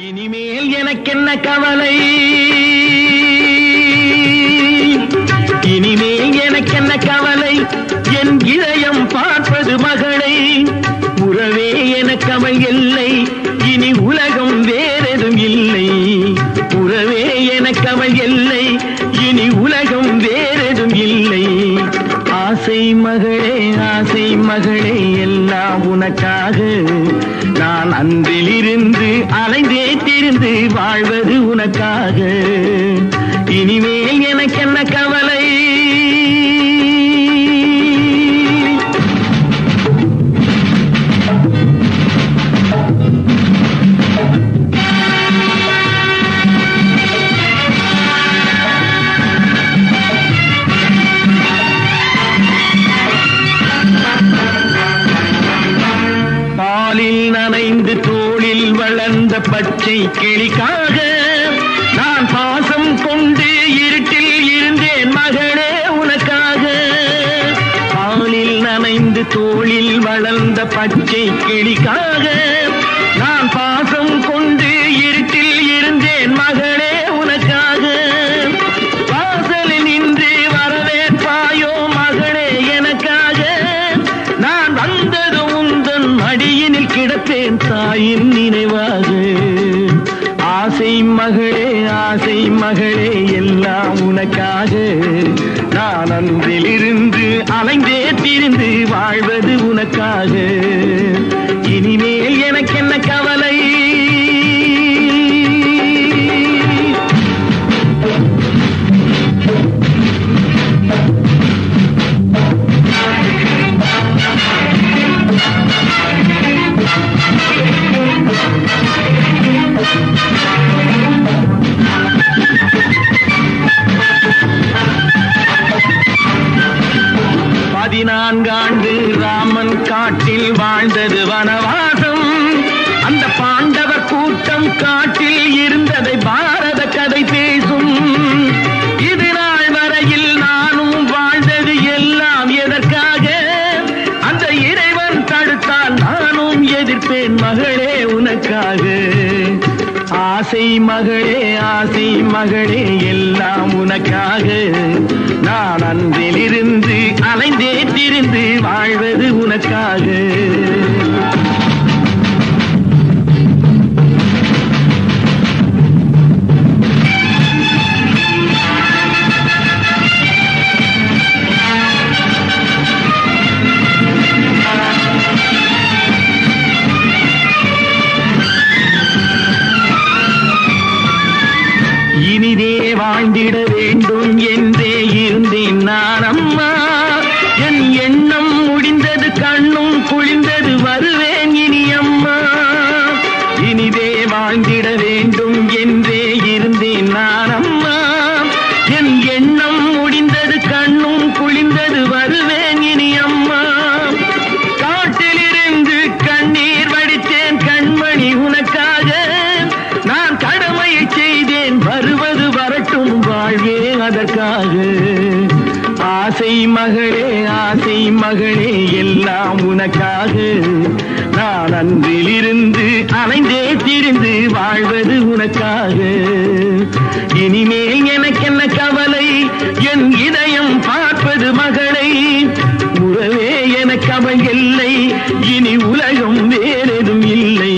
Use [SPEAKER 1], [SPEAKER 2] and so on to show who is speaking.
[SPEAKER 1] இனிமேல் எனக்கென்ன கவலை, இனிமேல் எனக்கென்ன கவலை, என் இதயம் பார்ப்பது மகளை. உறவே எனக்கு அவள் இல்லை, இனி உலகம் வேறெதும் இல்லை. உறவே எனக்கு அவள் இல்லை, இனி உலகம் வேறெதும் இல்லை. ஆசை மகளே எல்லாம் உனக்காக. நான் அன்றிலிருந்து அலைந்தே திரிந்து வாழ்வது உனக்காக. இனிமேல் எனக்கென்ன கவலை. பாலில் நனைந்து தோளில் வளர்ந்த பச்சை கிளிக்காக நான் பாசம் கொண்டு இருட்டில் இருந்தேன் மகளே உனக்காக. பாலில் நனைந்து தோளில் வளர்ந்த பச்சை கிளிக்காக நான் பாசம் கொண்டு இருட்டில் இருந்தேன் மகளே உனக்காக. வாசலில் நின்று வரவேற்பாயோ மகளே எனக்காக. நான் வந்தது உந்தன் மடியினில் கிடப்பேன் தாயின் நினைவாக. ஆசை மகளே எல்லாம் உனக்காக. நான் அன்றிலிருந்து அலைந்தே திரிந்து வாழ்வது உனக்காக. இனிமேல் எனக்கென்ன கவலை. பதினான்காண்டு ராமன் காட்டில் வாழ்ந்தது வனவாசம். அந்த பாண்டவர் கூட்டம் காட்டில் இருந்ததை பாரத கதை பேசும். இது நாள் வரையில் நானும் வாழ்ந்தது எல்லாம் எதற்காக? அந்த இறைவன் தடுத்தால் நானும் எதிர்ப்பேன் மகளே உனக்காக. ஆசை மகளே எல்லாம் உனக்காக. நான் அன்றிலிருந்து அலைந்தே திரிந்து வாழ்வது உனக்காக. இனிதே வாழ்ந்திட வேண்டும் என்றே இருந்தேன் நான் அம்மா. என் எண்ணம் முடிந்தது, கண்ணும் குளிர்ந்தது, வருவேன் இனி அம்மா. இனிதே வாழ்ந்திட வேண்டும் என்றே இருந்தேன் நான் அம்மா. என் எண்ணம் முடிந்தது, கண்ணும் குளிர்ந்தது, வருவேன் இனி அம்மா. காட்டிலிருந்து கண்ணீர் வடித்தேன் கண்மணி உனக்காக. நான் கடமையை செய்தேன், வருவது வரட்டும் வாழ்வே அதற்காக. ஆசை மகளே எல்லாம் உனக்காக. நான் அன்றிலிருந்து அலைந்தே திரிந்து வாழ்வது உனக்காக. இனிமேல் எனக்கென்ன கவலை, என் இதயம் பார்ப்பது மகளை. உறவே எனக்கு அவள் இல்லை, இனி உலகம் வேறெதும் இல்லை.